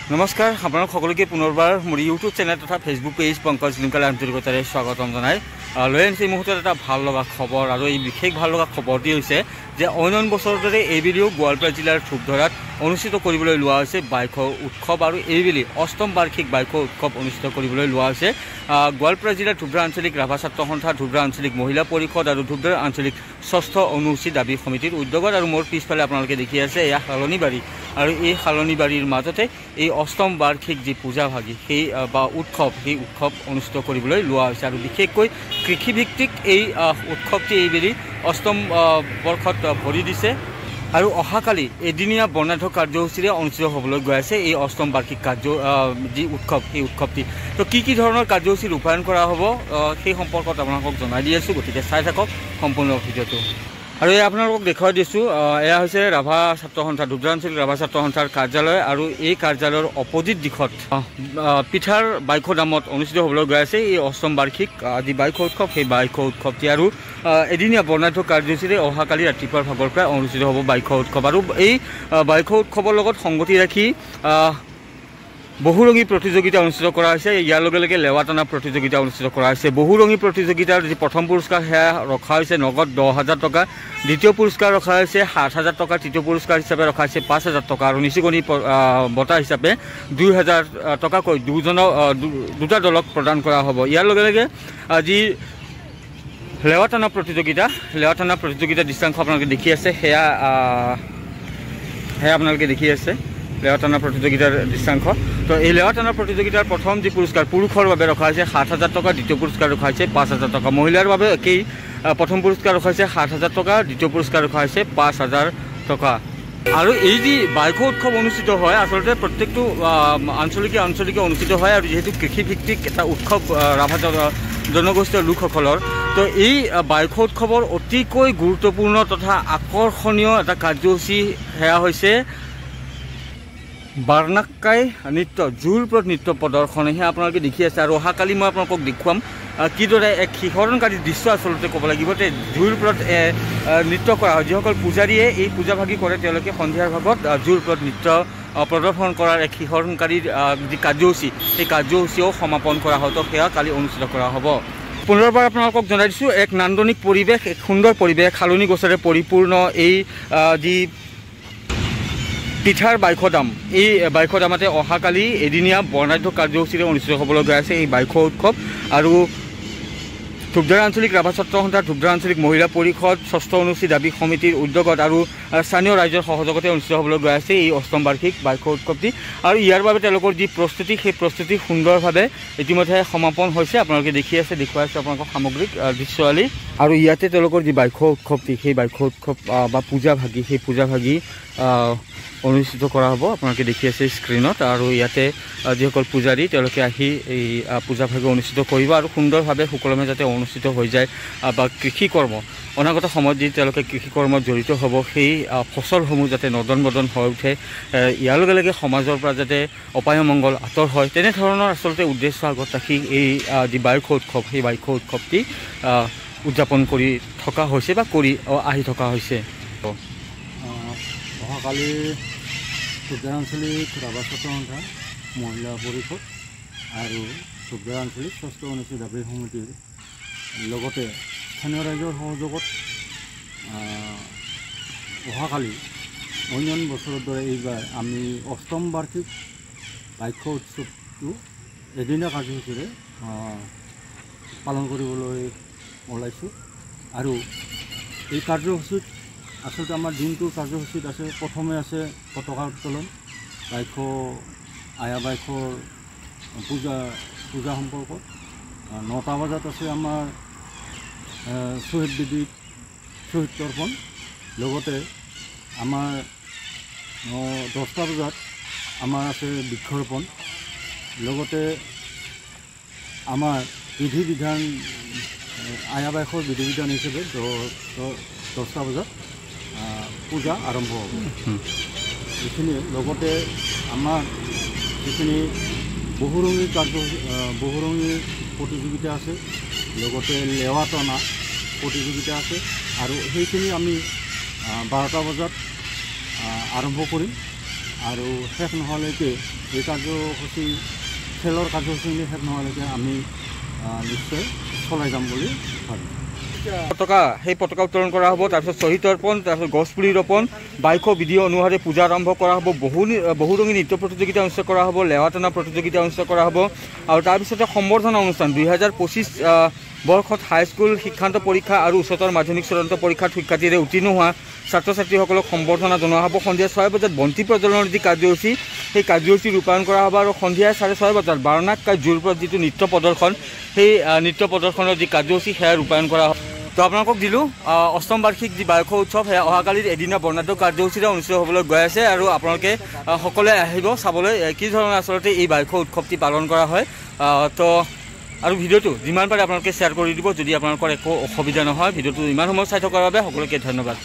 নমস্কাৰ আপোনালোক সকলোকে পুনৰবাৰ মোৰ ইউটিউব চেনেল তথা ফেচবুক পেজ পংকজ লিমকালে আন্তৰিকতাৰে স্বাগতম জনাই লৈ আনিছে এই মুহূৰ্তত এটা ভাল লগা খবৰ আৰু এই বিশেষ ভাল লগা খবৰটি হৈছে যে অন্য বছৰৰ দৰে এইবেলিও গোৱালপাৰা জিলাৰ ধূপধৰাত অনুষ্ঠিত কৰিবলৈ লোৱা হৈছে বাইকৰ উৎসৱ আৰু এইবেলি অষ্টম বাৰ্ষিক বাইকৰ উৎসৱ অনুষ্ঠিত কৰিবলৈ লোৱা হৈছে গোৱালপাৰা জিলাৰ ধূপধৰা আঞ্চলিক ৰাভা ছাত্ৰ সন্থা ধূপধৰা আঞ্চলিক মহিলা পৰিষদ আৰু ধূপধৰা আঞ্চলিক ষষ্ঠ অনুসূচী দাবী সমিতিৰ উদ্যোগত আৰু মোৰ পিছফালে আপোনালোকে দেখি আছে এয়া শালনীবাৰী আৰু এই শালনীবাৰীৰ মাজতে এই অষ্টম বাৰ্ষিক যি পূজাভাগী সেই বা উৎসৱ সেই উৎসৱ অনুষ্ঠিত কৰিবলৈ লোৱা হৈছে আৰু বিশেষকৈ কৃষিভিত্তিক এই উৎসৱটি এইবেলি অষ্টম বৰ্ষত ভৰি দিছে আৰু অহাকালি এদিনীয়া বৰ্ণাঢ্য কাৰ্যসূচীৰে অনুষ্ঠিত হ'বলৈ গৈ আছে এই অষ্টম বাৰ্ষিক যি উৎসৱ সেই উৎসৱটি তো কি ধৰণৰ কাৰ্যসূচী ৰূপায়ণ কৰা হ'ব সেই সম্পৰ্কত আপোনালোকক জনাই দি আছোঁ গতিকে চাই থাকক সম্পূৰ্ণ ভিডিঅ'টো আৰু এই আপোনালোকক দেখুৱাই দিছোঁ এয়া হৈছে ৰাভা ছাত্ৰ সন্থা ধূপধৰা আঞ্চলিক ৰাভা ছাত্ৰ সন্থাৰ কাৰ্যালয় আৰু এই কাৰ্যালয়ৰ অপজিট দিশত পিঠাৰ বাইকদামত অনুষ্ঠিত হ'বলৈ গৈ আছে এই অষ্টম বাৰ্ষিক যি বাইক উৎসৱ সেই বাইক উৎসৱটি আৰু এদিনীয়া বৰ্ণাঢ্য কাৰ্যসূচীৰে অহাকালি ৰাতিপুৱাৰ ভাগৰ পৰাই অনুষ্ঠিত হ'ব বাইক উৎসৱ আৰু এই বাইক উৎসৱৰ লগত সংগতি ৰাখি বহুৰঙী প্ৰতিযোগিতা অনুষ্ঠিত কৰা হৈছে ইয়াৰ লগে লগে লেৱা টানা প্ৰতিযোগিতা অনুষ্ঠিত কৰা হৈছে বহুৰঙী প্ৰতিযোগিতাৰ যি প্ৰথম পুৰস্কাৰ সেয়া ৰখা হৈছে নগদ 10,000 টকা দ্বিতীয় পুৰস্কাৰ ৰখা হৈছে 7,000 টকা তৃতীয় পুৰস্কাৰ হিচাপে ৰখা হৈছে 5,000 টকা আৰু নিচুকনি বঁটা হিচাপে 2,000 টকাকৈ দুটা দলক প্ৰদান কৰা হ'ব ইয়াৰ লগে লগে যি লেৱা টানা প্ৰতিযোগিতা দৃশ্যাংশ আপোনালোকে দেখি আছে সেয়া আপোনালোকে দেখি আছে লেৱা টানা প্ৰতিযোগিতাৰ দৃশ্যাংশ তো এই লেৱা টানা প্ৰতিযোগিতাৰ প্ৰথম যি পুৰস্কাৰ পুৰুষৰ বাবে ৰখা হৈছে 7,000 টকা দ্বিতীয় পুৰস্কাৰ ৰখা হৈছে 5,000 টকা মহিলাৰ বাবে একেই প্ৰথম পুৰস্কাৰ ৰখা হৈছে 7,000 টকা দ্বিতীয় পুৰস্কাৰ ৰখা হৈছে 5,000 টকা আৰু এই যি বাইক উৎসৱ অনুষ্ঠিত হয় আচলতে প্ৰত্যেকটো আঞ্চলিকে অনুষ্ঠিত হয় আৰু যিহেতু কৃষিভিত্তিক এটা উৎসৱ ৰাভা জনগোষ্ঠীয় লোকসকলৰ তো এই বাইক উৎসৱৰ অতিকৈ গুৰুত্বপূৰ্ণ তথা আকৰ্ষণীয় এটা কাৰ্যসূচী সেয়া হৈছে বাৰ্নাক্কাই নৃত্য জোৰ ওপৰত নৃত্য প্ৰদৰ্শন সেয়া আপোনালোকে দেখি আছে আৰু অহাকালি মই আপোনালোকক দেখুৱাম কিদৰে এক শিহৰণকাৰী দৃশ্য আচলতে ক'ব লাগিব যে জোৰ ওপৰত নৃত্য কৰা হয় যিসকল পূজাৰীয়ে এই পূজাভাগী কৰে তেওঁলোকে সন্ধিয়াৰ ভাগত জোৰ ওপৰত নৃত্য প্ৰদৰ্শন কৰাৰ এক শিহৰণকাৰী যি কাৰ্যসূচী সেই কাৰ্যসূচীও সমাপন কৰা হয় তো সেয়া কালি অনুষ্ঠিত কৰা হ'ব পুনৰবাৰ আপোনালোকক জনাই দিছোঁ এক নান্দনিক পৰিৱেশ এক সুন্দৰ পৰিৱেশ শালনী গছেৰে পৰিপূৰ্ণ এই যি পিঠাৰ বাইকদাম এই বাইকদামতে অহাকালি এদিনীয়া বৰ্ণাঢ্য কাৰ্যসূচীৰে অনুষ্ঠিত হ'বলৈ গৈ আছে এই বাইক উৎসৱ আৰু ধূপধৰা আঞ্চলিক ৰাভা ছাত্ৰ সন্থাৰ ধূপধৰা আঞ্চলিক মহিলা পৰিষদ ষষ্ঠ অনুসূচী দাবী সমিতিৰ উদ্যোগত আৰু স্থানীয় ৰাইজৰ সহযোগতে অনুষ্ঠিত হ'বলৈ গৈ আছে এই অষ্টম বাৰ্ষিক বাইক উৎসৱটি আৰু ইয়াৰ বাবে তেওঁলোকৰ যি প্ৰস্তুতি সেই প্ৰস্তুতি সুন্দৰভাৱে ইতিমধ্যে সমাপন হৈছে আপোনালোকে দেখি আছে দেখুৱাই আছে আপোনালোকক সামগ্ৰিক দৃশ্যাৱলী আৰু ইয়াতে তেওঁলোকৰ যি বাইক উৎসৱটি সেই বাইক উৎসৱ বা পূজাভাগী সেই পূজাভাগী অনুষ্ঠিত কৰা হ'ব আপোনালোকে দেখি আছে স্ক্ৰীনত আৰু ইয়াতে যিসকল পূজাৰী তেওঁলোকে আহি এই পূজাভাগী অনুষ্ঠিত কৰিব আৰু সুন্দৰভাৱে সুকলমে যাতে অনুষ্ঠিত হৈ যায় বা কৃষিকৰ্ম অনাগত সময়ত যি তেওঁলোকে কৃষিকৰ্মত জড়িত হ'ব সেই ফচলসমূহ যাতে নদন বদন হৈ উঠে ইয়াৰ লগে লগে সমাজৰ পৰা যাতে অপায় মংগল আঁতৰ হয় তেনেধৰণৰ আচলতে উদ্দেশ্য আগত ৰাখি এই যি বাইক উৎসৱ সেই বাইক উৎসৱটি উদযাপন কৰি থকা হৈছে বা কৰি আহি থকা হৈছে অহাকালি ধূপধৰা আঞ্চলিক ৰাভা ছাত্ৰ সন্থা মহিলা পৰিষদ আৰু ধূপধৰা আঞ্চলিক ষষ্ঠ অনুসূচী দাবী সমিতিৰ লগতে স্থানীয় ৰাইজৰ সহযোগত অহাকালি অন্য বছৰৰ দৰে এইবাৰ আমি অষ্টম বাৰ্ষিক বাইক উৎসৱটো এদিনীয়া কাৰ্যসূচীৰে পালন কৰিবলৈ ওলাইছোঁ আৰু এই কাৰ্যসূচীত আচলতে আমাৰ দিনটোৰ কাৰ্যসূচীত আছে প্ৰথমে আছে পতাকা উত্তোলন আয়া বাইকৰ পূজা সম্পৰ্কত 9টা বজাত আছে আমাৰ শ্বহীদ বেদীত শ্বহীদ তৰ্পণ লগতে আমাৰ 10টা বজাত আমাৰ আছে বৃক্ষৰোপণ লগতে আমাৰ বিধি বিধান আয়া বাইকৰ বিধি বিধান হিচাপে 10টা বজাত পূজা আৰম্ভ হ'ব এইখিনিয়ে লগতে আমাৰ যিখিনি বহুৰঙী প্ৰতিযোগিতা আছে লগতে লেৱা টনা প্ৰতিযোগিতা আছে আৰু সেইখিনি আমি 12টা বজাত আৰম্ভ কৰিম আৰু শেষ নহ'লৈকে এই কাৰ্যসূচী খেলৰ কাৰ্যসূচীখিনি শেষ নোহোৱালৈকে আমি নিশ্চয় চলাই যাম বুলি ভাবিম। সেই পতাকা উত্তোলন কৰা হ'ব, তাৰপিছত শ্বহীদ তৰ্পণ, তাৰপিছত গছপুলি ৰোপণ, বাইশ বিধি অনুসাৰে পূজা আৰম্ভ কৰা হ'ব, বহুৰঙী নৃত্য প্ৰতিযোগিতা অনুষ্ঠিত কৰা হ'ব, লেৱা টনা প্ৰতিযোগিতা অনুষ্ঠিত কৰা হ'ব আৰু তাৰপিছতে সম্বৰ্ধনা অনুষ্ঠান 2025 বৰ্ষত হাইস্কুল শিক্ষান্ত পৰীক্ষা আৰু উচ্চতৰ মাধ্যমিক চূড়ান্ত পৰীক্ষাত শিক্ষাৰ্থীৰে উত্তীৰ্ণ হোৱা ছাত্ৰ ছাত্ৰীসকলক সম্বৰ্ধনা জনোৱা হ'ব। সন্ধিয়া 6 বজাত বন্তি প্ৰজ্বলনৰ যি কাৰ্যসূচী সেই কাৰ্যসূচী ৰূপায়ণ কৰা হ'ব আৰু সন্ধিয়া 6:30 বজাত বাৰণাক্কা জুৰ ওপৰত যিটো নৃত্য প্ৰদৰ্শন সেই নৃত্য প্ৰদৰ্শনৰ যি কাৰ্যসূচী সেয়া ৰূপায়ণ কৰা হ'ব। তো আপোনালোকক দিলোঁ অষ্টম বাৰ্ষিক যি বাইশ উৎসৱ সেয়া অহাকালিত এদিনীয়া বৰ্ণাঢ্য কাৰ্যসূচীৰে অনুষ্ঠিত হ'বলৈ গৈ আছে আৰু আপোনালোকে সকলোৱে আহিব চাবলৈ কি ধৰণে আচলতে এই বাইশ উৎসৱটি পালন কৰা হয়। তো আৰু ভিডিঅ'টো যিমান পাৰে আপোনালোকে শ্বেয়াৰ কৰি দিব যদি আপোনালোকৰ একো অসুবিধা নহয়। ভিডিঅ'টো ইমান সময় চাই থকাৰ বাবে সকলোকে ধন্যবাদ।